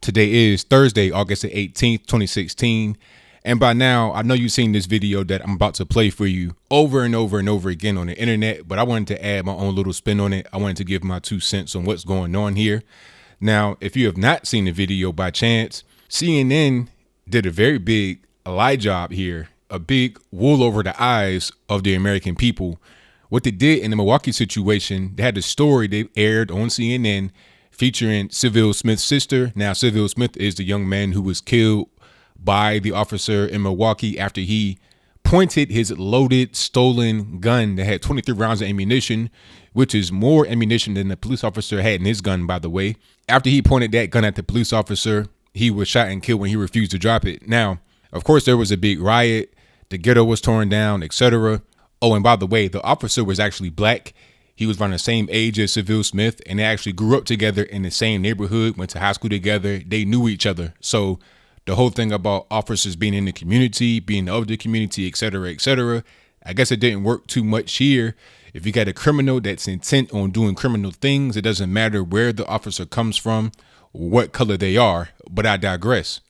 Today is Thursday, August the 18th, 2016. And by now, I know you've seen this video that I'm about to play for you over and over and over again on the internet, but I wanted to add my own little spin on it. I wanted to give my 2 cents on what's going on here. Now, if you have not seen the video by chance, CNN did a very big lie job here, a big wool over the eyes of the American people. What they did in the Milwaukee situation, they had a story they aired on CNN featuring Sylville Smith's sister. Now, Sylville Smith is the young man who was killed by the officer in Milwaukee after he pointed his loaded, stolen gun that had 23 rounds of ammunition, which is more ammunition than the police officer had in his gun, by the way. After he pointed that gun at the police officer, he was shot and killed when he refused to drop it. Now, of course, there was a big riot. The ghetto was torn down, etc. Oh, and by the way, the officer was actually black. He was around the same age as Sylville Smith, and they actually grew up together in the same neighborhood, went to high school together. They knew each other. So the whole thing about officers being in the community, being of the community, etc., I guess it didn't work too much here. If you got a criminal that's intent on doing criminal things, it doesn't matter where the officer comes from, what color they are, but I digress.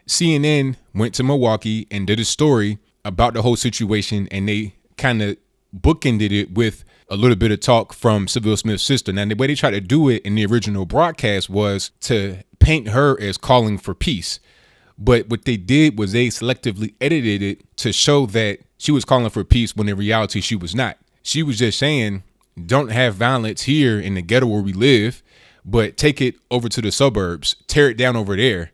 CNN went to Milwaukee and did a story about the whole situation, and they kind of bookended it with a little bit of talk from Sylville Smith's sister. Now, the way they tried to do it in the original broadcast was to paint her as calling for peace. But what they did was they selectively edited it to show that she was calling for peace when in reality she was not. She was just saying, don't have violence here in the ghetto where we live, but take it over to the suburbs, tear it down over there.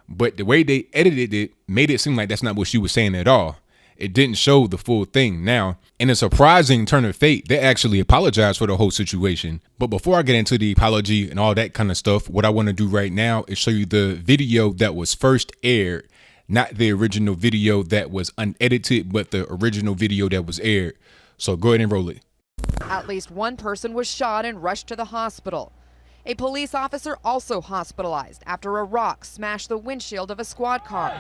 But the way they edited it made it seem like that's not what she was saying at all. It didn't show the full thing. Now, in a surprising turn of fate, they actually apologized for the whole situation. But before I get into the apology and all that kind of stuff, what I want to do right now is show you the video that was first aired, not the original video that was unedited, but the original video that was aired. So go ahead and roll it. At least one person was shot and rushed to the hospital. A police officer also hospitalized after a rock smashed the windshield of a squad car.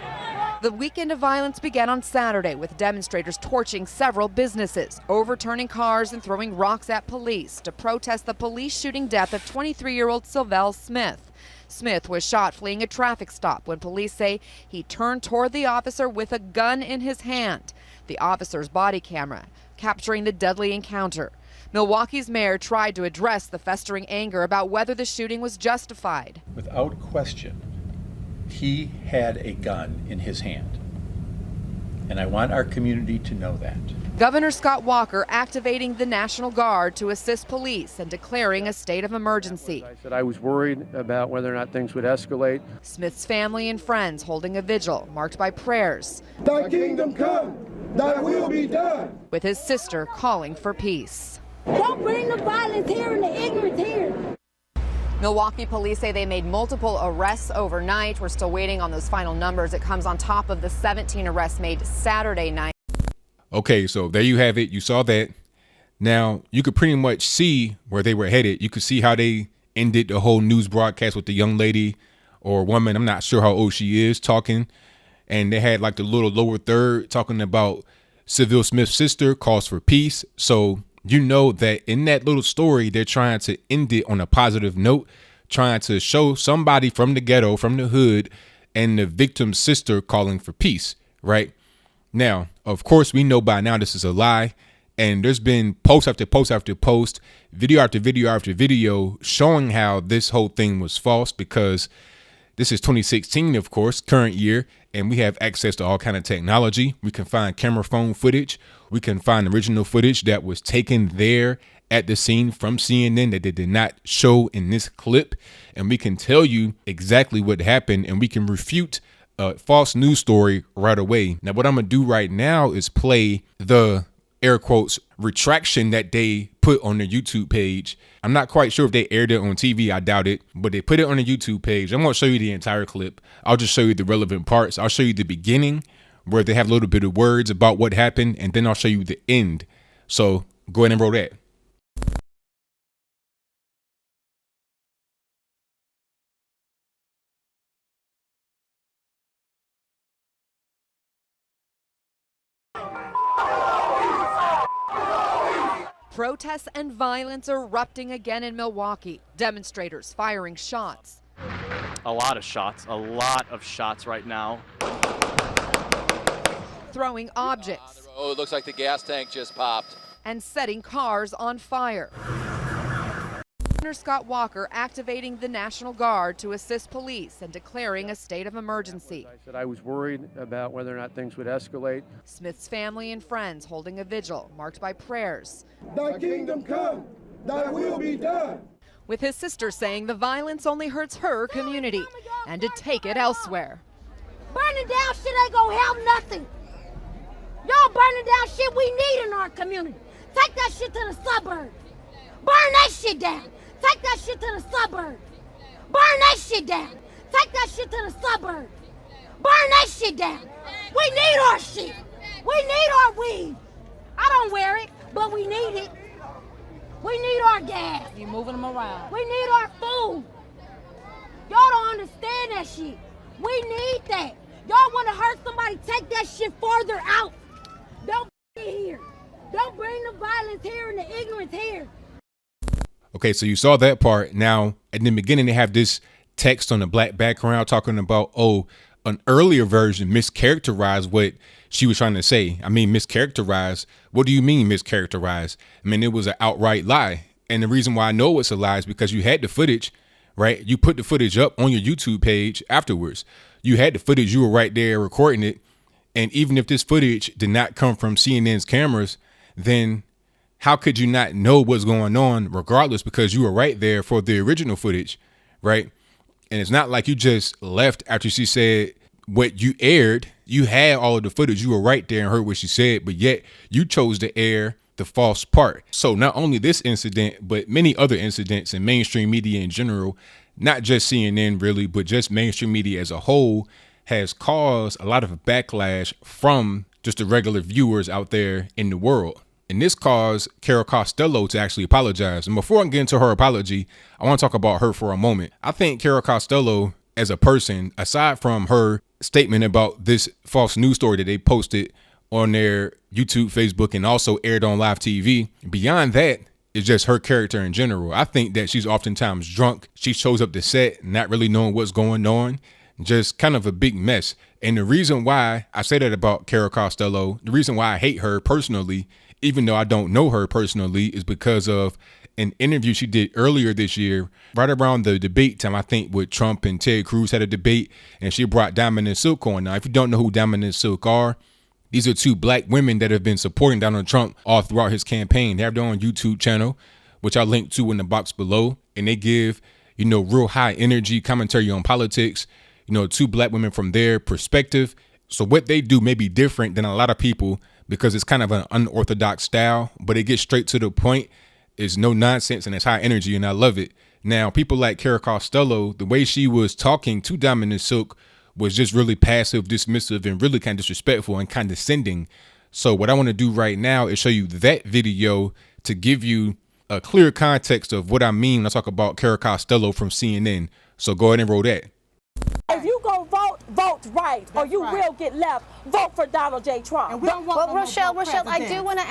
The weekend of violence began on Saturday with demonstrators torching several businesses, overturning cars and throwing rocks at police to protest the police shooting death of 23-year-old Sylville Smith. Smith was shot fleeing a traffic stop when police say he turned toward the officer with a gun in his hand. The officer's body camera capturing the deadly encounter. Milwaukee's mayor tried to address the festering anger about whether the shooting was justified. Without question, he had a gun in his hand. And I want our community to know that. Governor Scott Walker activating the National Guard to assist police and declaring a state of emergency. I said I was worried about whether or not things would escalate. Smith's family and friends holding a vigil marked by prayers. Thy kingdom come, thy will be done. With his sister calling for peace. Don't bring the violence here and the ignorance here. Milwaukee police say they made multiple arrests overnight. We're still waiting on those final numbers. It comes on top of the 17 arrests made Saturday night. Okay, so there you have it. You saw that. Now, you could pretty much see where they were headed. You could see how they ended the whole news broadcast with the young lady or woman, I'm not sure how old she is, talking. And they had like the little lower third talking about Sylville Smith's sister calls for peace. So you know that in that little story, they're trying to end it on a positive note, trying to show somebody from the ghetto, from the hood, and the victim's sister calling for peace, right? Now, of course, we know by now this is a lie, and there's been post after post after post, video after video after video showing how this whole thing was false, because this is 2016, of course, current year, and we have access to all kind of technology. We can find camera phone footage. We can find original footage that was taken there at the scene from CNN that they did not show in this clip. And we can tell you exactly what happened, and we can refute a false news story right away. Now, what I'm going to do right now is play the air quotes retraction that they put on their YouTube page. I'm not quite sure if they aired it on TV. I doubt it, but they put it on the YouTube page. I'm going to show you the entire clip. I'll just show you the relevant parts. I'll show you the beginning where they have a little bit of words about what happened, and then I'll show you the end. So go ahead and roll that. Protests and violence erupting again in Milwaukee. Demonstrators firing shots. a lot of shots right now. Throwing objects. Oh, it looks like the gas tank just popped. And setting cars on fire. Governor Scott Walker activating the National Guard to assist police and declaring a state of emergency. I said I was worried about whether or not things would escalate. Smith's family and friends holding a vigil marked by prayers. Thy kingdom come, thy will be done. With his sister saying the violence only hurts her community and to take it elsewhere. Burning down shit ain't gonna help nothing. Y'all burning down shit we need in our community. Take that shit to the suburbs. Burn that shit down. Take that shit to the suburbs. Burn that shit down. Take that shit to the suburbs. Burn that shit down. We need our shit. We need our weed. I don't wear it, but we need it. We need our gas. You moving them around. We need our food. Y'all don't understand that shit. We need that. Y'all want to hurt somebody, take that shit farther out. Don't be here. Don't bring the violence here and the ignorance here. Okay, so you saw that part. Now, at the beginning, they have this text on the black background talking about, oh, an earlier version mischaracterized what she was trying to say. I mean, mischaracterized. What do you mean mischaracterized? I mean, it was an outright lie. And the reason why I know it's a lie is because you had the footage, right? You put the footage up on your YouTube page afterwards. You had the footage. You were right there recording it. And even if this footage did not come from CNN's cameras, then how could you not know what's going on regardless, because you were right there for the original footage, right? And it's not like you just left after she said what you aired. You had all of the footage. You were right there and heard what she said, but yet you chose to air the false part. So not only this incident, but many other incidents in mainstream media in general, not just CNN really, but just mainstream media as a whole, has caused a lot of backlash from just the regular viewers out there in the world. And this caused Carol Costello to actually apologize. And before I get into her apology, I want to talk about her for a moment. I think Carol Costello as a person, aside from her statement about this false news story that they posted on their YouTube, Facebook, and also aired on live TV, beyond that is just her character in general. I think that she's oftentimes drunk. She shows up to set not really knowing what's going on, just kind of a big mess. And the reason why I say that about Carol Costello, the reason why I hate her personally, even though I don't know her personally, is because of an interview she did earlier this year, right around the debate time, I think, with Trump and Ted Cruz had a debate, and she brought Diamond and Silk on. Now, if you don't know who Diamond and Silk are, these are two black women that have been supporting Donald Trump all throughout his campaign. They have their own YouTube channel, which I'll link to in the box below, and they give, you know, real high energy commentary on politics, you know, two black women from their perspective. So what they do may be different than a lot of people because it's kind of an unorthodox style, but it gets straight to the point. It's no nonsense and it's high energy, and I love it. Now, people like Carol Costello, the way she was talking to Diamond and Silk was just really passive, dismissive, and really kind of disrespectful and condescending. So what I want to do right now is show you that video to give you a clear context of what I mean when I talk about Carol Costello from CNN. So go ahead and roll that. If you go vote, vote right, or you will get left. Vote for Donald J. Trump. Well, Rochelle, I do want to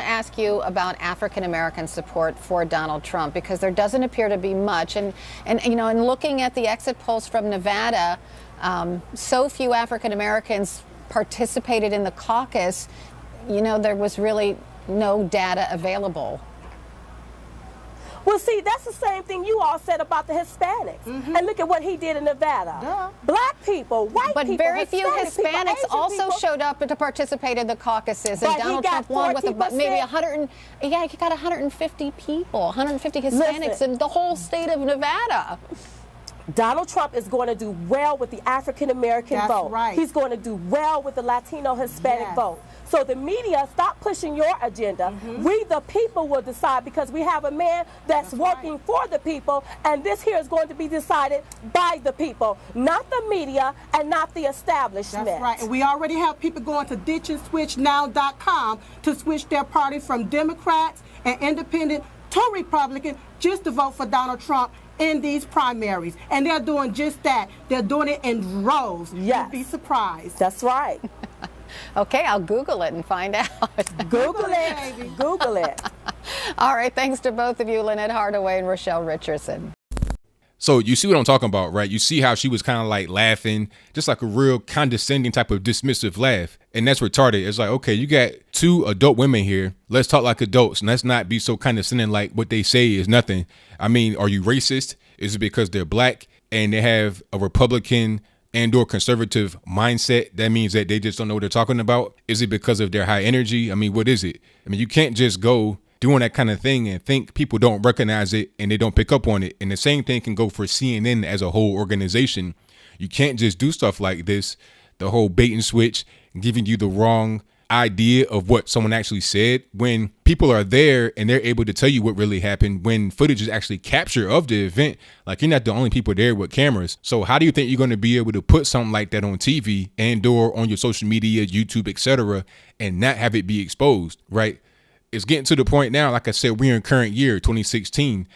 ask you about African American support for Donald Trump, because there doesn't appear to be much. And you know, in looking at the exit polls from Nevada, so few African Americans participated in the caucus. You know, there was really no data available. Well, see, that's the same thing you all said about the Hispanics. Mm-hmm. And look at what he did in Nevada. Duh. Black people, white people, but very few Hispanics also showed up to participate in the caucuses. And Donald Trump won with about maybe 100. Yeah, he got 150 people, 150 Hispanics in the whole state of Nevada. Donald Trump is going to do well with the African American vote. Right. He's going to do well with the Latino Hispanic vote. So the media, stop pushing your agenda. Mm-hmm. We, the people, will decide, because we have a man that's working for the people, and this here is going to be decided by the people, not the media and not the establishment. That's right. And we already have people going to ditchandswitchnow.com to switch their party from Democrats and independent to Republican just to vote for Donald Trump in these primaries. And they're doing just that. They're doing it in droves. Yes. You'd be surprised. That's right. Okay, I'll Google it and find out. Google it, baby. Google it. All right, thanks to both of you, Lynette Hardaway and Rochelle Richardson. So you see what I'm talking about, right? You see how she was kind of like laughing, just like a real condescending type of dismissive laugh. And that's retarded. It's like, okay, you got two adult women here. Let's talk like adults. And let's not be so condescending like what they say is nothing. I mean, are you racist? Is it because they're black and they have a Republican and or conservative mindset? That means that they just don't know what they're talking about. Is it because of their high energy? I mean, what is it? I mean, you can't just go doing that kind of thing and think people don't recognize it and they don't pick up on it. And the same thing can go for CNN as a whole organization. You can't just do stuff like this, the whole bait and switch, giving you the wrong idea of what someone actually said when people are there and they're able to tell you what really happened, when footage is actually captured of the event. Like, you're not the only people there with cameras. So how do you think you're going to be able to put something like that on TV and or on your social media, YouTube, etc., and not have it be exposed, right? It's getting to the point now, like I said, we're in current year 2016,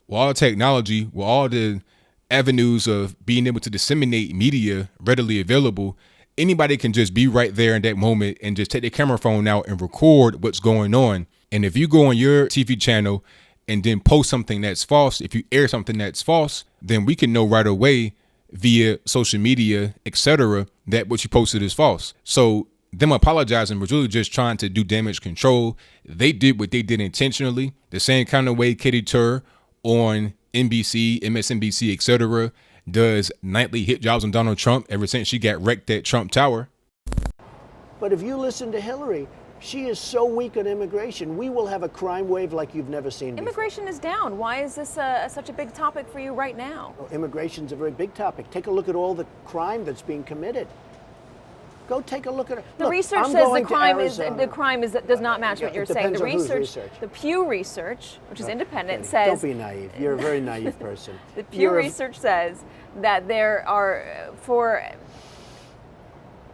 with all the technology, with all the avenues of being able to disseminate media readily available. Anybody can just be right there in that moment and just take their camera phone out and record what's going on. And if you go on your TV channel and then post something that's false, if you air something that's false, then we can know right away via social media, etc., that what you posted is false. So them apologizing was really just trying to do damage control. They did what they did intentionally, the same kind of way Katie Tur on NBC, MSNBC, etc., does nightly hit jobs on Donald Trump ever since she got wrecked at Trump Tower. But if you listen to Hillary, she is so weak on immigration. We will have a crime wave like you've never seen before. Immigration is down. Why is this such a big topic for you right now? Well, immigration's a very big topic. Take a look at all the crime that's being committed. Go take a look at it. The research says the crime does not match what you're saying. The research, the Pew Research, which is independent, says. Don't be naive. You're a very naive person. The Pew Research says that there are, for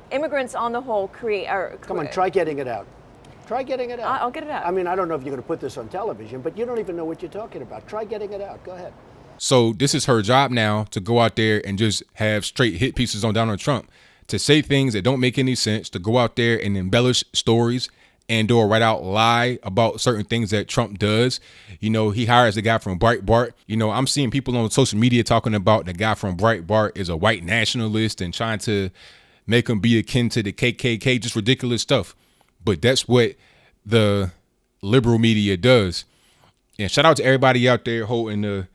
immigrants on the whole, Come on, try getting it out. Try getting it out. I'll get it out. I mean, I don't know if you're going to put this on television, but you don't even know what you're talking about. Try getting it out. Go ahead. So this is her job now, to go out there and just have straight hit pieces on Donald Trump, to say things that don't make any sense, to go out there and embellish stories and or write out lie about certain things that Trump does. You know, he hires the guy from Breitbart. You know, I'm seeing people on social media talking about the guy from Breitbart is a white nationalist and trying to make him be akin to the KKK, just ridiculous stuff. But that's what the liberal media does. And shout out to everybody out there holding the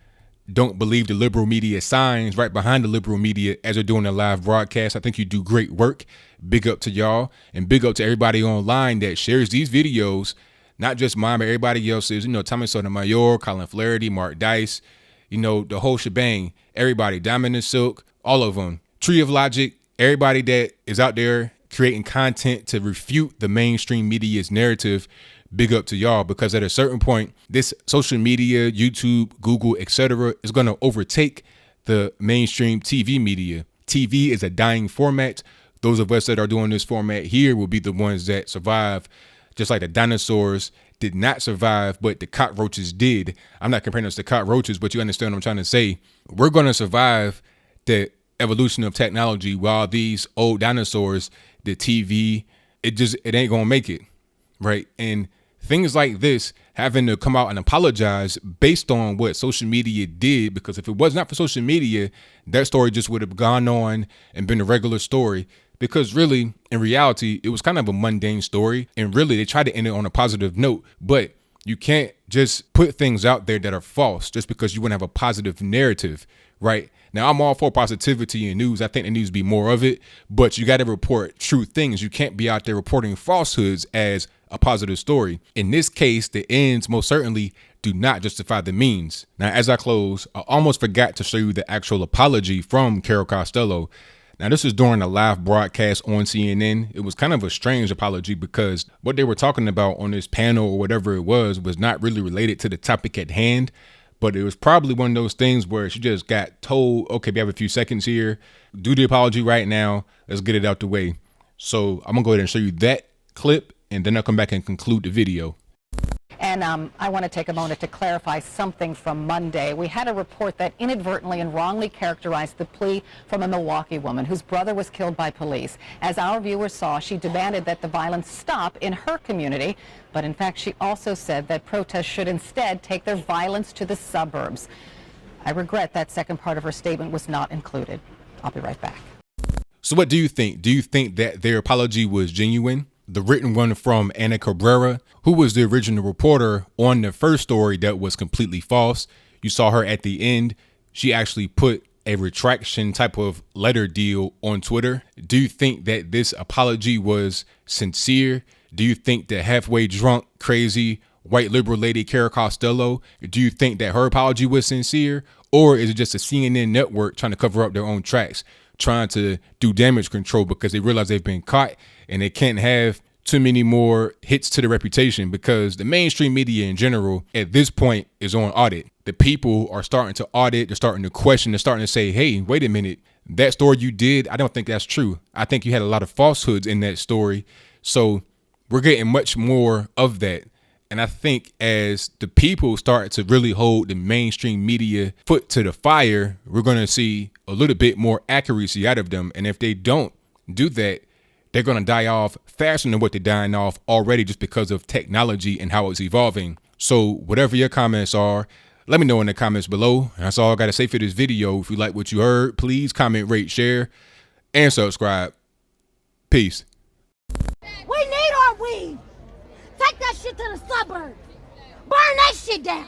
don't believe the liberal media signs right behind the liberal media as they're doing a live broadcast. I think you do great work. Big up to y'all, and big up to everybody online that shares these videos, not just mine, but everybody else's. You know, Thomas Sotomayor, Colin Flaherty, Mark Dice, you know, the whole shebang, everybody, Diamond and Silk, all of them, Tree of Logic, everybody that is out there creating content to refute the mainstream media's narrative. Big up to y'all, because at a certain point, this social media, YouTube, Google, etc., is going to overtake the mainstream TV media. TV is a dying format. Those of us that are doing this format here will be the ones that survive, just like the dinosaurs did not survive, but the cockroaches did. I'm not comparing us to cockroaches, but you understand what I'm trying to say. We're going to survive the evolution of technology, while these old dinosaurs, the TV, it ain't going to make it, right? And things like this, having to come out and apologize based on what social media did, because if it was not for social media, that story just would have gone on and been a regular story. Because really, in reality, it was kind of a mundane story. And really, they tried to end it on a positive note. But you can't just put things out there that are false just because you want to have a positive narrative, right? Now, I'm all for positivity in news. I think there needs to be more of it. But you got to report true things. You can't be out there reporting falsehoods as a positive story. In this case, the ends most certainly do not justify the means. Now, as I close, I almost forgot to show you the actual apology from Carol Costello. Now, this is during a live broadcast on CNN. It was kind of a strange apology because what they were talking about on this panel or whatever it was not really related to the topic at hand. But it was probably one of those things where she just got told, okay, we have a few seconds here. Do the apology right now. Let's get it out the way. So I'm going to go ahead and show you that clip, and then I'll come back and conclude the video. And I want to take a moment to clarify something from Monday. We had a report that inadvertently and wrongly characterized the plea from a Milwaukee woman whose brother was killed by police. As our viewers saw, she demanded that the violence stop in her community. But in fact, she also said that protests should instead take their violence to the suburbs. I regret that second part of her statement was not included. I'll be right back. So what do you think? Do you think that their apology was genuine? The written one from Ana Cabrera, who was the original reporter on the first story that was completely false. You saw her at the end. She actually put a retraction type of letter deal on Twitter. Do you think that this apology was sincere? Do you think that halfway drunk, crazy, white liberal lady Cara Costello, do you think that her apology was sincere? Or is it just a CNN network trying to cover up their own tracks, trying to do damage control because they realize they've been caught and they can't have too many more hits to the reputation? Because the mainstream media in general at this point is on audit. The people are starting to audit. They're starting to question. They're starting to say, hey, wait a minute. That story you did, I don't think that's true. I think you had a lot of falsehoods in that story. So we're getting much more of that. And I think as the people start to really hold the mainstream media foot to the fire, we're going to see a little bit more accuracy out of them. And if they don't do that, they're going to die off faster than what they're dying off already just because of technology and how it's evolving. So whatever your comments are, let me know in the comments below. And that's all I got to say for this video. If you like what you heard, please comment, rate, share, and subscribe. Peace. We need our weed. Take that shit to the suburbs. Burn that shit down.